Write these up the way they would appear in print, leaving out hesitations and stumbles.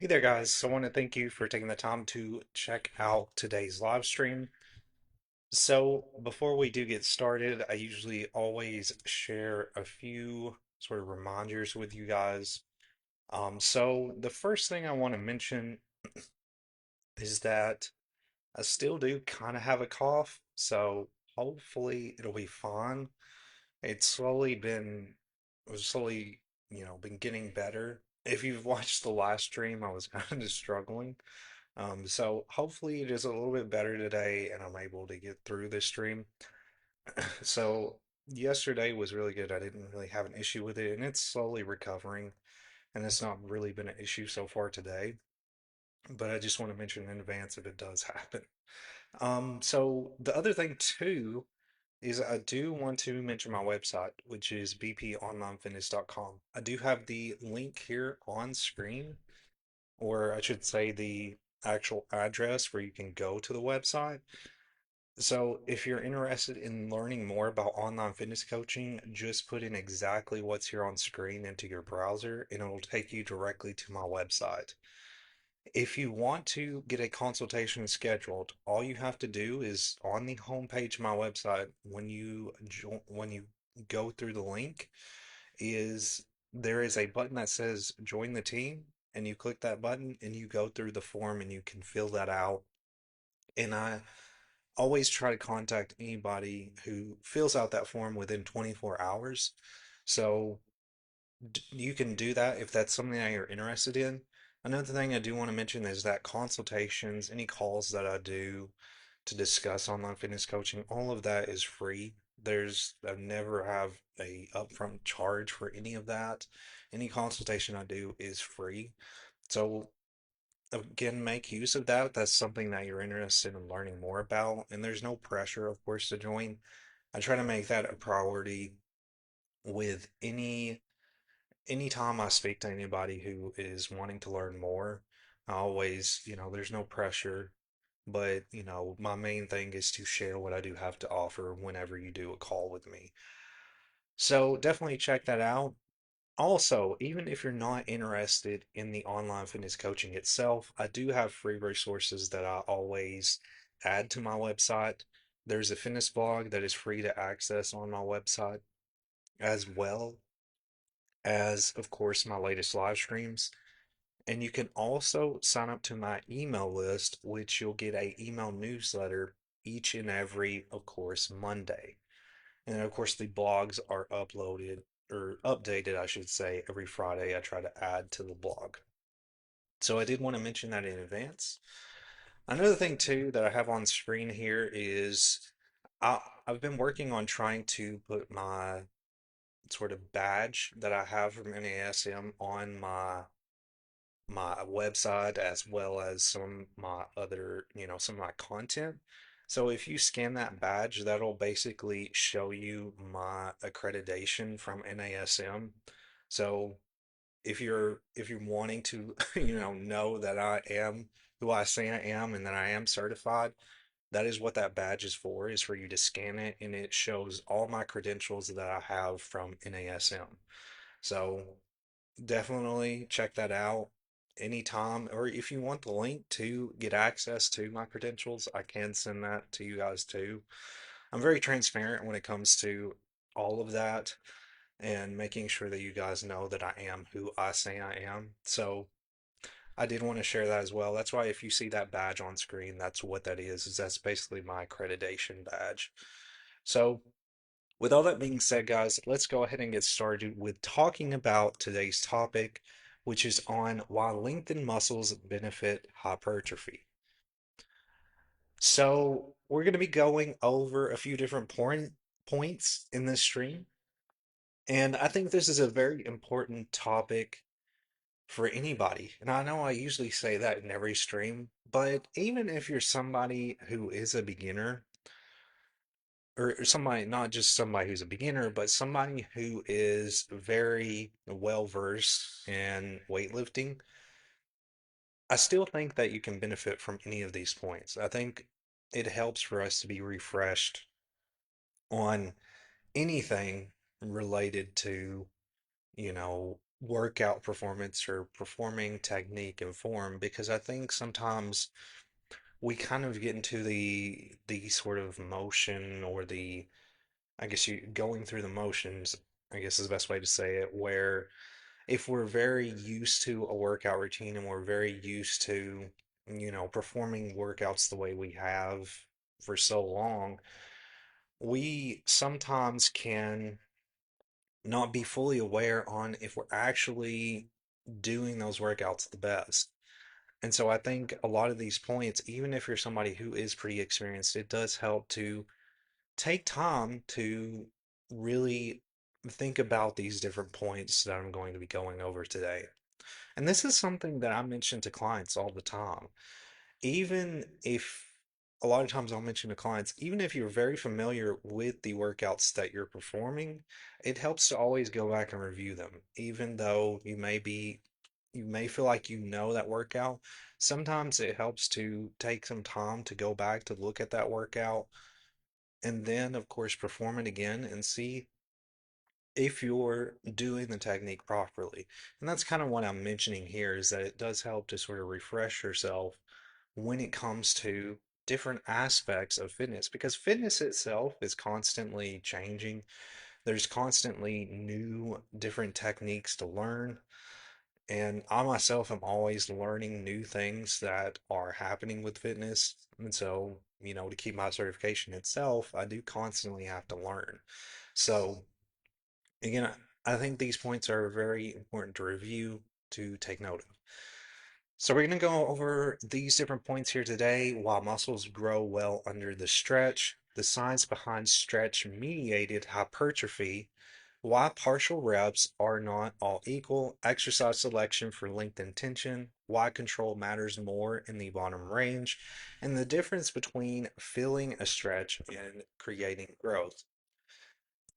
Hey there, guys. So I want to thank you for taking the time to check out today's live stream. So before we do get started, I usually always share a few sort of reminders with you guys. So the first thing I want to mention is that I still do kind of have a cough, so hopefully it'll be fine. It's slowly, been getting better. If you've watched the last stream, I was kind of struggling. So hopefully it is a little bit better today and I'm able to get through this stream. So yesterday was really good. I didn't really have an issue with it and it's slowly recovering and it's not really been an issue so far today. But I just want to mention in advance if it does happen. So the other thing too is I do want to mention my website, which is bponlinefitness.com. I do have the link here on screen, or I should say the actual address where you can go to the website. So if you're interested in learning more about online fitness coaching, just put in exactly what's here on screen into your browser and it'll take you directly to my website. If you want to get a consultation scheduled, all you have to do is on the homepage of my website, when you go through the link, is there is a button that says join the team, and you click that button and you go through the form and you can fill that out. And I always try to contact anybody who fills out that form within 24 hours. So you can do that if that's something that you're interested in. Another thing I do want to mention is that consultations, any calls that I do to discuss online fitness coaching, all of that is free. I never have a upfront charge for any of that. Any consultation I do is free. So again, make use of that. If that's something that you're interested in learning more about. And there's no pressure, of course, to join. I try to make that a priority with anytime I speak to anybody who is wanting to learn more. I always, there's no pressure, but my main thing is to share what I do have to offer whenever you do a call with me. So definitely check that out. Also, even if you're not interested in the online fitness coaching itself, I do have free resources that I always add to my website. There's a fitness blog that is free to access on my website, as well as, of course, my latest live streams. And you can also sign up to my email list, which you'll get a email newsletter each and every, of course, Monday. And of course, the blogs are uploaded or updated, I should say, every Friday. I try to add to the blog. So I did want to mention that in advance. Another thing too that I have on screen here is I've been working on trying to put my sort of badge that I have from NASM on my website as well as some of my other, some of my content. So if you scan that badge, that'll basically show you my accreditation from NASM. So if you're wanting to, know that I am who I say I am and that I am certified, that is what that badge is for you to scan it and it shows all my credentials that I have from NASM. So definitely check that out anytime, or if you want the link to get access to my credentials, I can send that to you guys too. I'm very transparent when it comes to all of that and making sure that you guys know that I am who I say I am. So I did want to share that as well. That's why if you see that badge on screen, that's what that is that's basically my accreditation badge. So with all that being said, guys, let's go ahead and get started with talking about today's topic, which is on why lengthened muscles benefit hypertrophy. So, we're going to be going over a few different points in this stream, and I think this is a very important topic for anybody. And I know I usually say that in every stream, but even if you're somebody who is a beginner, or somebody, not just somebody who's a beginner, but somebody who is very well versed in weightlifting, I still think that you can benefit from any of these points. I think it helps for us to be refreshed on anything related to, workout performance or performing technique and form because I think sometimes we kind of get into the sort of motion or the I guess you going through the motions, I guess is the best way to say it, where if we're very used to a workout routine and we're very used to, performing workouts the way we have for so long, we sometimes can not be fully aware on if we're actually doing those workouts the best. And so I think a lot of these points, even if you're somebody who is pretty experienced, it does help to take time to really think about these different points that I'm going to be going over today. And this is something that I mention to clients all the time. Even if a lot of times I'll mention to clients, even if you're very familiar with the workouts that you're performing, it helps to always go back and review them. Even though you may feel like you know that workout, sometimes it helps to take some time to go back to look at that workout and then, of course, perform it again and see if you're doing the technique properly. And that's kind of what I'm mentioning here is that it does help to sort of refresh yourself when it comes to different aspects of fitness because fitness itself is constantly changing. There's constantly new, different techniques to learn. And I myself am always learning new things that are happening with fitness. And so, to keep my certification itself, I do constantly have to learn. So, again, I think these points are very important to review, to take note of. So we're going to go over these different points here today. While muscles grow well under the stretch, the science behind stretch-mediated hypertrophy, why partial reps are not all equal, exercise selection for length and tension, why control matters more in the bottom range, and the difference between filling a stretch and creating growth.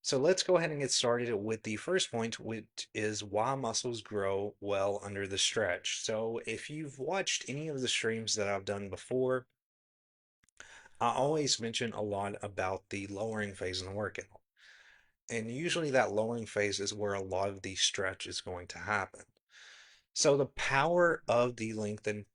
So let's go ahead and get started with the first point, which is why muscles grow well under the stretch. So if you've watched any of the streams that I've done before, I always mention a lot about the lowering phase in the workout. And usually that lowering phase is where a lot of the stretch is going to happen. So the power of the lengthened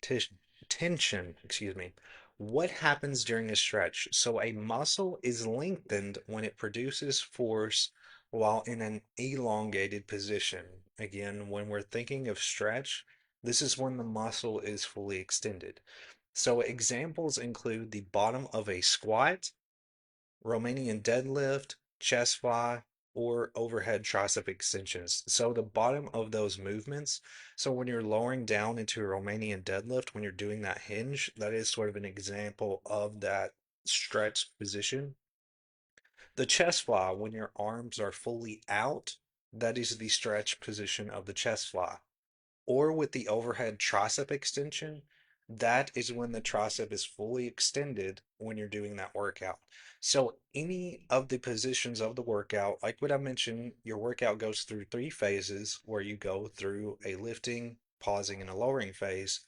tension, excuse me, what happens during a stretch? So a muscle is lengthened when it produces force while in an elongated position. Again, when we're thinking of stretch, this is when the muscle is fully extended. So examples include the bottom of a squat, Romanian deadlift, chest fly, or overhead tricep extensions. So the bottom of those movements, so when you're lowering down into a Romanian deadlift, when you're doing that hinge, that is sort of an example of that stretch position. The chest fly, when your arms are fully out, that is the stretch position of the chest fly or with the overhead tricep extension, that is when the tricep is fully extended when you're doing that workout. So, any of the positions of the workout, like what I mentioned, your workout goes through three phases where you go through a lifting, pausing, and a lowering phase.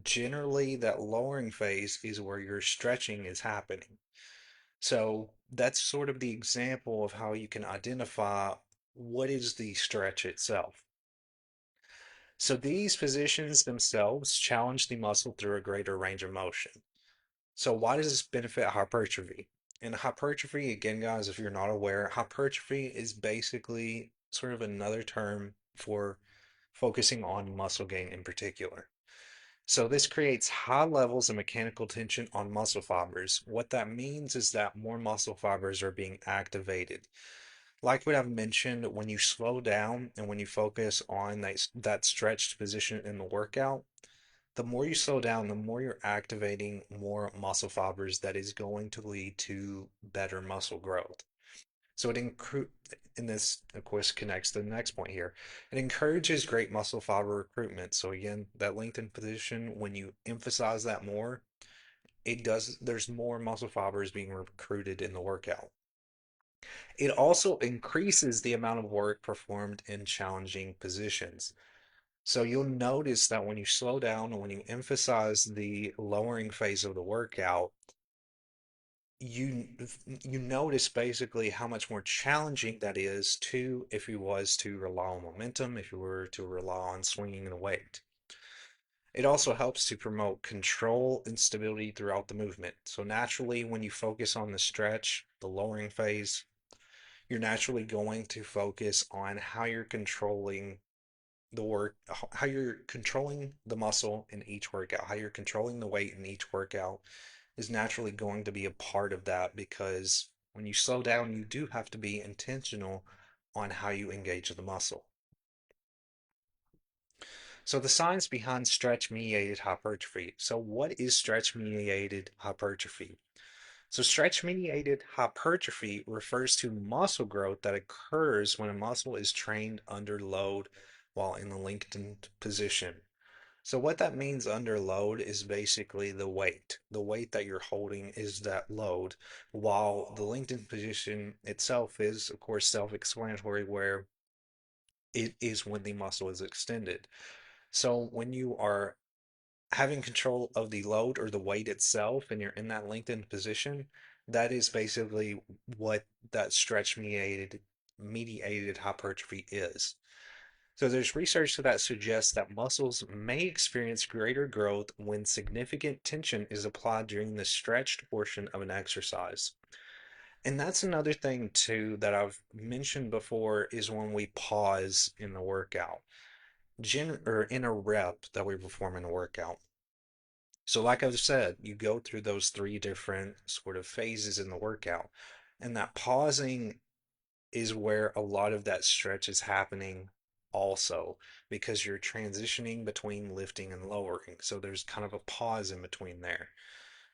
Generally, that lowering phase is where your stretching is happening. So, that's sort of the example of how you can identify what is the stretch itself. So these positions themselves challenge the muscle through a greater range of motion. So why does this benefit hypertrophy? And hypertrophy, again, guys, if you're not aware, hypertrophy is basically sort of another term for focusing on muscle gain in particular. So this creates high levels of mechanical tension on muscle fibers. What that means is that more muscle fibers are being activated. Like what I've mentioned, when you slow down and when you focus on that stretched position in the workout, the more you slow down, the more you're activating more muscle fibers that is going to lead to better muscle growth. So and this of course connects to the next point here. It encourages great muscle fiber recruitment. So again, that lengthened position, when you emphasize that more, there's more muscle fibers being recruited in the workout. It also increases the amount of work performed in challenging positions. So you'll notice that when you slow down and when you emphasize the lowering phase of the workout, you you notice basically how much more challenging that is to if you was to rely on momentum, if you were to rely on swinging the weight. It also helps to promote control and stability throughout the movement. So naturally, when you focus on the stretch, the lowering phase, you're naturally going to focus on how you're controlling the work, how you're controlling the muscle in each workout, how you're controlling the weight in each workout is naturally going to be a part of that because when you slow down, you do have to be intentional on how you engage the muscle. So the science behind stretch mediated hypertrophy. So what is stretch mediated hypertrophy? So stretch mediated hypertrophy refers to muscle growth that occurs when a muscle is trained under load while in the lengthened position. So what that means under load is basically the weight. The weight that you're holding is that load, while the lengthened position itself is, of course, self-explanatory where it is when the muscle is extended. So when you are having control of the load or the weight itself and you're in that lengthened position, that is basically what that stretch mediated hypertrophy is. So there's research that suggests that muscles may experience greater growth when significant tension is applied during the stretched portion of an exercise. And that's another thing too that I've mentioned before is when we pause in the workout, or in a rep that we perform in a workout. So, like I've said, you go through those three different sort of phases in the workout, and that pausing is where a lot of that stretch is happening also because you're transitioning between lifting and lowering. So, there's kind of a pause in between there.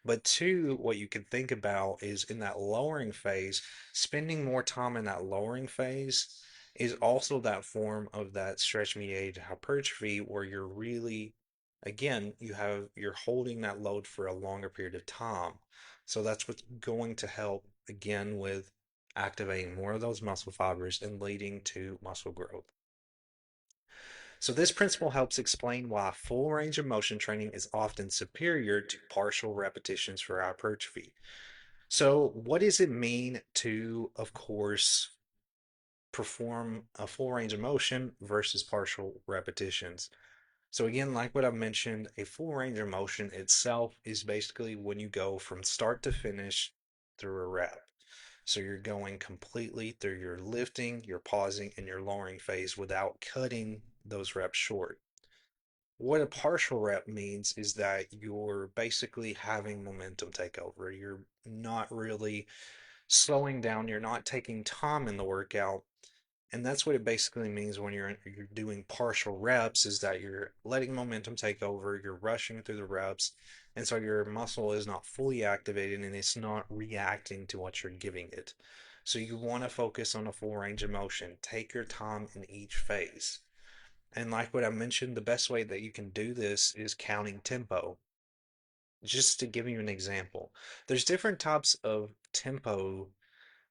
But two, what you can think about is in that lowering phase, spending more time in that lowering phase is also that form of that stretch mediated hypertrophy where you're really, again, you're holding that load for a longer period of time. So that's what's going to help again with activating more of those muscle fibers and leading to muscle growth. So this principle helps explain why full range of motion training is often superior to partial repetitions for hypertrophy. So what does it mean to, of course, perform a full range of motion versus partial repetitions? So again, like what I've mentioned, a full range of motion itself is basically when you go from start to finish through a rep. So you're going completely through your lifting, your pausing, and your lowering phase without cutting those reps short. What a partial rep means is that you're basically having momentum take over. You're not really slowing down, you're not taking time in the workout. And that's what it basically means when you're doing partial reps is that you're letting momentum take over, you're rushing through the reps, and so your muscle is not fully activated and it's not reacting to what you're giving it. So you want to focus on a full range of motion. Take your time in each phase. And like what I mentioned, the best way that you can do this is counting tempo. Just to give you an example, there's different types of tempo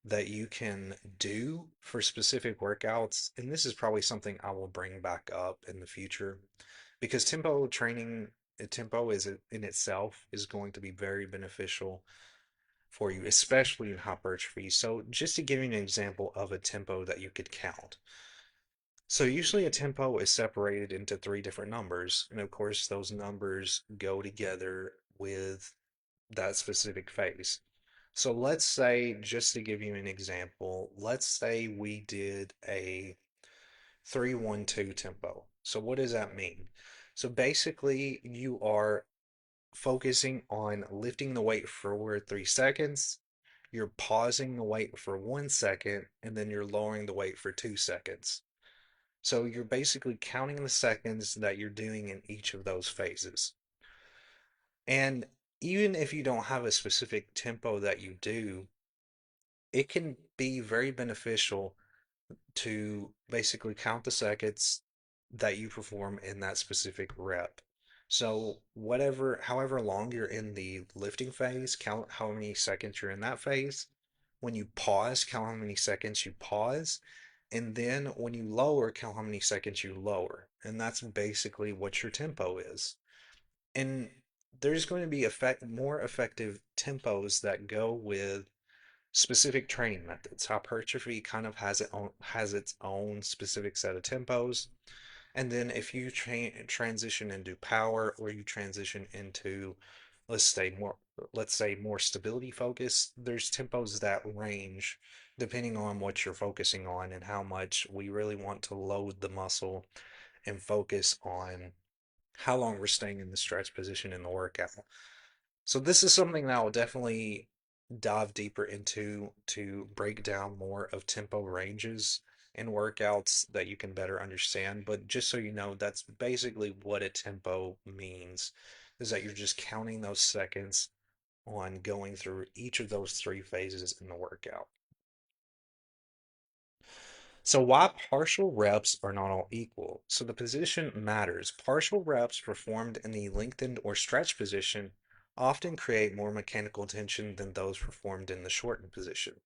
that you can do for specific workouts. And this is probably something I will bring back up in the future because tempo training, tempo is in itself is going to be very beneficial for you, especially in hypertrophy. So just to give you an example of a tempo that you could count. So usually a tempo is separated into three different numbers, and of course those numbers go together with that specific phase. So let's say, just to give you an example, let's say we did a 3-1-2 tempo. So what does that mean? So basically you are focusing on lifting the weight for 3 seconds, you're pausing the weight for 1 second, and then you're lowering the weight for 2 seconds. So you're basically counting the seconds that you're doing in each of those phases. And even if you don't have a specific tempo that you do, it can be very beneficial to basically count the seconds that you perform in that specific rep. So however long you're in the lifting phase, count how many seconds you're in that phase. When you pause, count how many seconds you pause. And then when you lower, count how many seconds you lower. And that's basically what your tempo is. And there's going to be more effective tempos that go with specific training methods. Hypertrophy kind of has its own specific set of tempos. And then if you transition into power, or you transition into, let's say more let's say more stability focus, there's tempos that range depending on what you're focusing on and how much we really want to load the muscle and focus on how long we're staying in the stretch position in the workout. So this is something that I'll definitely dive deeper into to break down more of tempo ranges in workouts that you can better understand. But just so you know, that's basically what a tempo means, is that you're just counting those seconds on going through each of those three phases in the workout. So why partial reps are not all equal? So the position matters. Partial reps performed in the lengthened or stretch position often create more mechanical tension than those performed in the shortened position.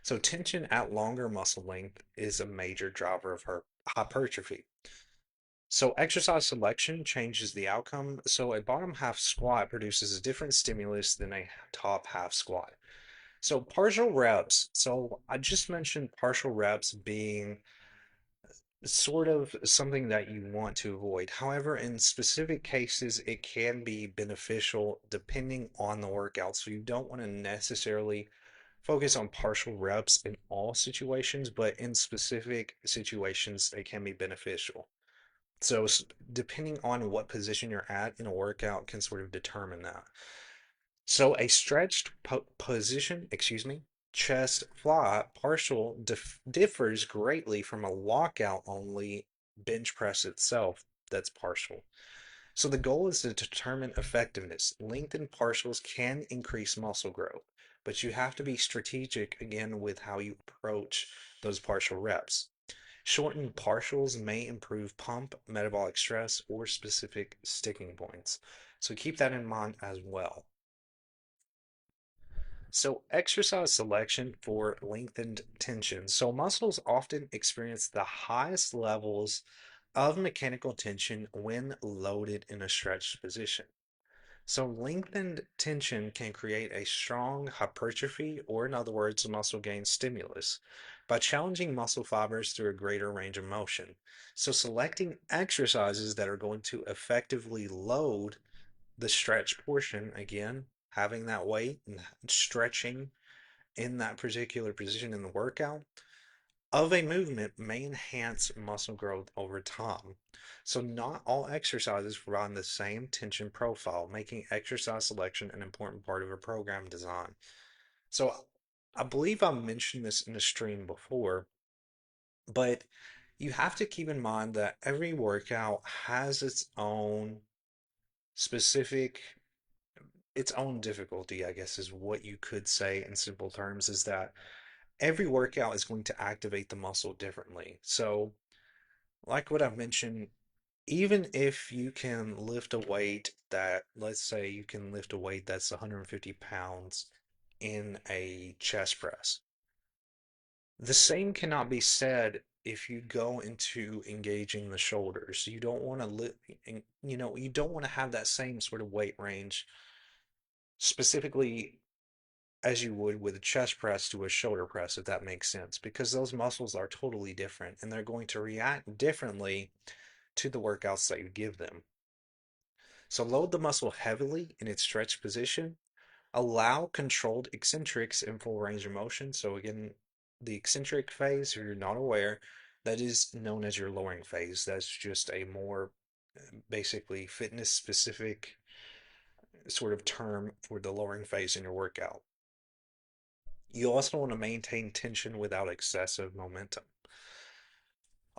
So tension at longer muscle length is a major driver of hypertrophy. So exercise selection changes the outcome. So a bottom half squat produces a different stimulus than a top half squat. So partial reps. So I just mentioned partial reps being sort of something that you want to avoid. However, in specific cases, it can be beneficial depending on the workout. So you don't want to necessarily focus on partial reps in all situations, but in specific situations, they can be beneficial. So, depending on what position you're at in a workout, can sort of determine that. So a stretched position, excuse me, chest fly partial differs greatly from a lockout only bench press itself that's partial. So the goal is to determine effectiveness. Lengthened partials can increase muscle growth, but you have to be strategic again with how you approach those partial reps. Shortened partials may improve pump, metabolic stress, or specific sticking points. So keep that in mind as well. So, exercise selection for lengthened tension. So, muscles often experience the highest levels of mechanical tension when loaded in a stretched position. So, lengthened tension can create a strong hypertrophy, or in other words, muscle gain stimulus, by challenging muscle fibers through a greater range of motion. So, selecting exercises that are going to effectively load the stretch portion, again, having that weight and stretching in that particular position in the workout of a movement may enhance muscle growth over time. So, not all exercises provide the same tension profile, making exercise selection an important part of a program design. So, I believe I mentioned this in a stream before, but you have to keep in mind that every workout has specific its own difficulty, I guess, is what you could say in simple terms, is that every workout is going to activate the muscle differently. So, like what I've mentioned, even if you can lift a weight that, let's say, you can lift a weight that's 150 pounds in a chest press, the same cannot be said if you go into engaging the shoulders. You don't want to you don't want to have that same sort of weight range specifically as you would with a chest press to a shoulder press, if that makes sense, because those muscles are totally different and they're going to react differently to the workouts that you give them. So load the muscle heavily in its stretched position. Allow controlled eccentrics in full range of motion. So again, the eccentric phase, if you're not aware, that is known as your lowering phase. That's just a more basically fitness specific sort of term for the lowering phase in your workout. You also want to maintain tension without excessive momentum.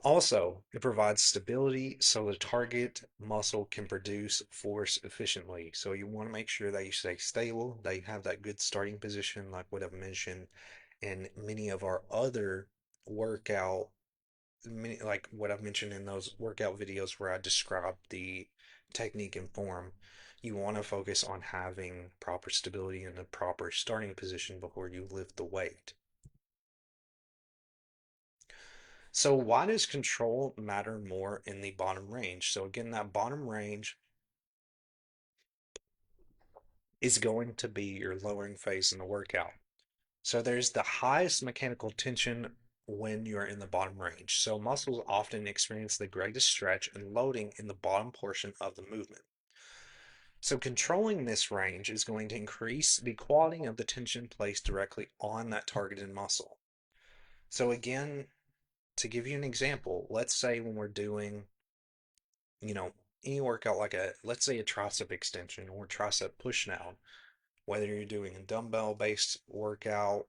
Also, it provides stability so the target muscle can produce force efficiently. So you want to make sure that you stay stable, that you have that good starting position, like what I've mentioned in many of our other workout, like what I've mentioned in those workout videos where I describe the technique and form. You want to focus on having proper stability and a proper starting position before you lift the weight. So why does control matter more in the bottom range? So again, that bottom range is going to be your lowering phase in the workout. So there's the highest mechanical tension when you're in the bottom range. So muscles often experience the greatest stretch and loading in the bottom portion of the movement. So controlling this range is going to increase the quality of the tension placed directly on that targeted muscle. So again, to give you an example, let's say when we're doing, you know, any workout like let's say a tricep extension or tricep push down, whether you're doing a dumbbell based workout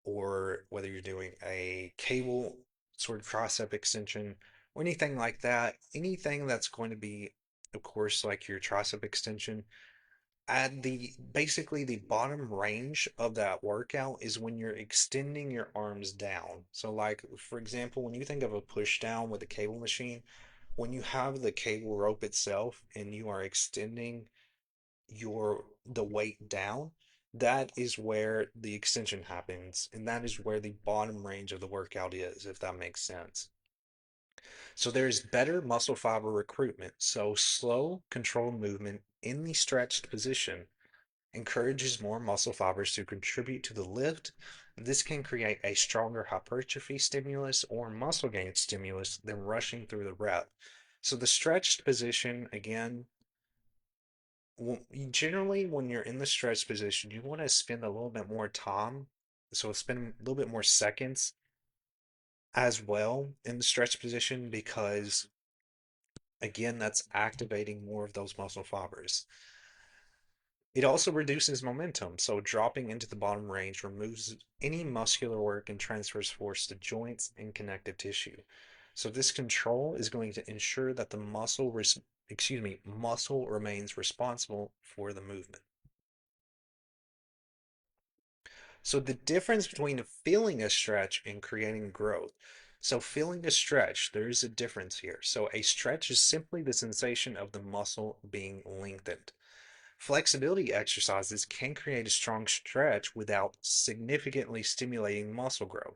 or whether you're doing a cable sort of tricep extension or anything like that, anything that's going to be, of course, like your tricep extension, at the basically the bottom range of that workout is when you're extending your arms down. So, like for example, when you think of a push down with a cable machine, when you have the cable rope itself and you are extending the weight down, that is where the extension happens, and that is where the bottom range of the workout is, if that makes sense. So there's better muscle fiber recruitment. So slow, controlled movement in the stretched position encourages more muscle fibers to contribute to the lift. This can create a stronger hypertrophy stimulus or muscle gain stimulus than rushing through the rep. So the stretched position, again, generally when you're in the stretch position, you want to spend a little bit more time. So spend a little bit more seconds as well in the stretch position because again, that's activating more of those muscle fibers. It also reduces momentum, so dropping into the bottom range removes any muscular work and transfers force to joints and connective tissue. So this control is going to ensure that the muscle remains responsible for the movement. So the difference between feeling a stretch and creating growth. So feeling a stretch, there is a difference here. So a stretch is simply the sensation of the muscle being lengthened. Flexibility exercises can create a strong stretch without significantly stimulating muscle growth.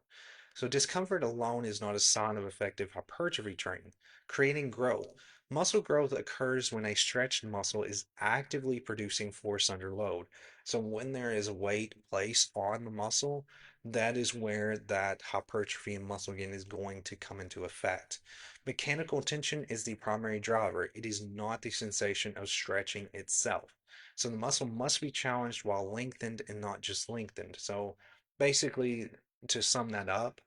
So, discomfort alone is not a sign of effective hypertrophy training. Creating growth. Muscle growth occurs when a stretched muscle is actively producing force under load. So, when there is a weight placed on the muscle, that is where that hypertrophy and muscle gain is going to come into effect. Mechanical tension is the primary driver, it is not the sensation of stretching itself. So the muscle must be challenged while lengthened and not just lengthened. So basically, to sum that up,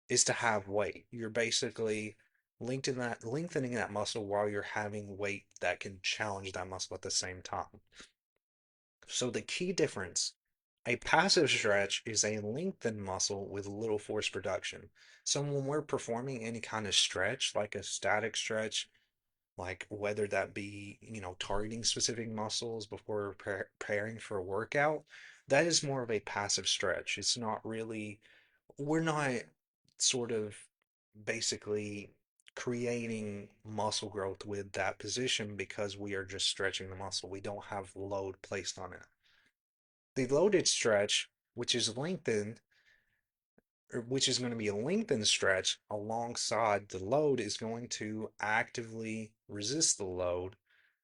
is to have weight. You're basically lengthening that muscle while you're having weight that can challenge that muscle at the same time. So the key difference, a passive stretch is a lengthened muscle with little force production. So when we're performing any kind of stretch, like a static stretch, like whether that be, targeting specific muscles before preparing for a workout, that is more of a passive stretch. It's not really, we're not sort of basically creating muscle growth with that position because we are just stretching the muscle. We don't have load placed on it. The loaded stretch, which is lengthened, or which is going to be a lengthened stretch alongside the load, is going to actively resist the load.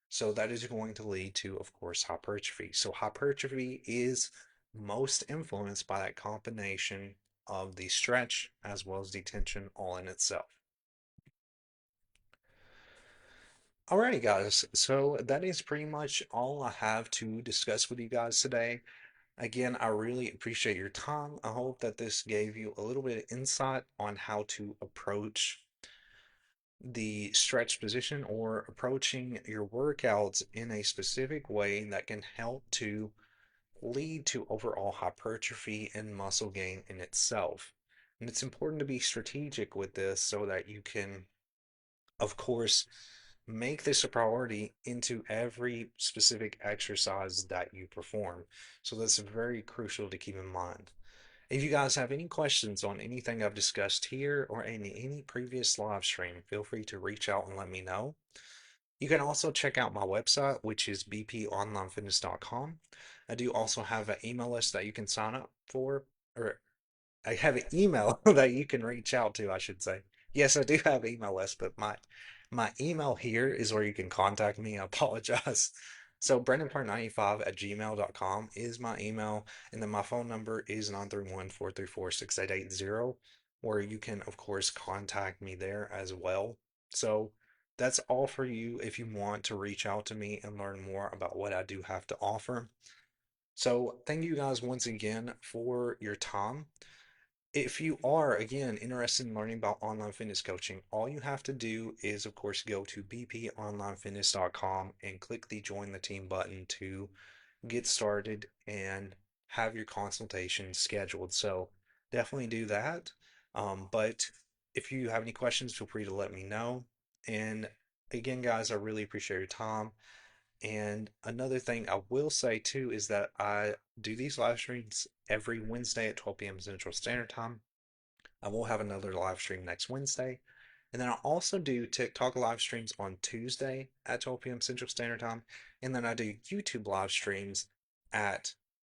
So that is going to lead to, of course, hypertrophy. So hypertrophy is most influenced by that combination of the stretch as well as the tension all in itself. Alrighty, guys. So that is pretty much all I have to discuss with you guys today. Again, I really appreciate your time. I hope that this gave you a little bit of insight on how to approach the stretch position or approaching your workouts in a specific way that can help to lead to overall hypertrophy and muscle gain in itself. And it's important to be strategic with this so that you can, of course, make this a priority into every specific exercise that you perform. So that's very crucial to keep in mind. If you guys have any questions on anything I've discussed here or in any previous live stream, feel free to reach out and let me know. You can also check out my website, which is bponlinefitness.com. I do also have an email list that you can sign up for, or I have an email that you can reach out to, I should say. Yes, I do have an email list, but my email here is where you can contact me. I apologize. So BrandonPart95 at gmail.com is my email, and then my phone number is 931-434-6880, where you can, of course, contact me there as well. So that's all for you if you want to reach out to me and learn more about what I do have to offer. So thank you guys once again for your time. If you are, again, interested in learning about online fitness coaching, all you have to do is, of course, go to bponlinefitness.com and click the join the team button to get started and have your consultation scheduled. So definitely do that. But if you have any questions, feel free to let me know. And again, guys, I really appreciate your time. And another thing I will say too is that I do these live streams every Wednesday at 12 p.m. Central Standard Time. I will have another live stream next Wednesday. And then I also do TikTok live streams on Tuesday at 12 p.m. Central Standard Time. And then I do YouTube live streams at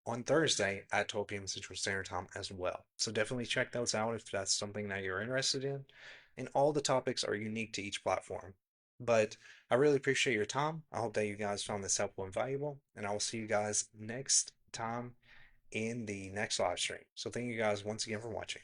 on Thursday at 12 p.m. Central Standard Time as well. So definitely check those out if that's something that you're interested in. And all the topics are unique to each platform. But I really appreciate your time. I hope that you guys found this helpful and valuable. And I will see you guys next time in the next live stream. So thank you guys once again for watching.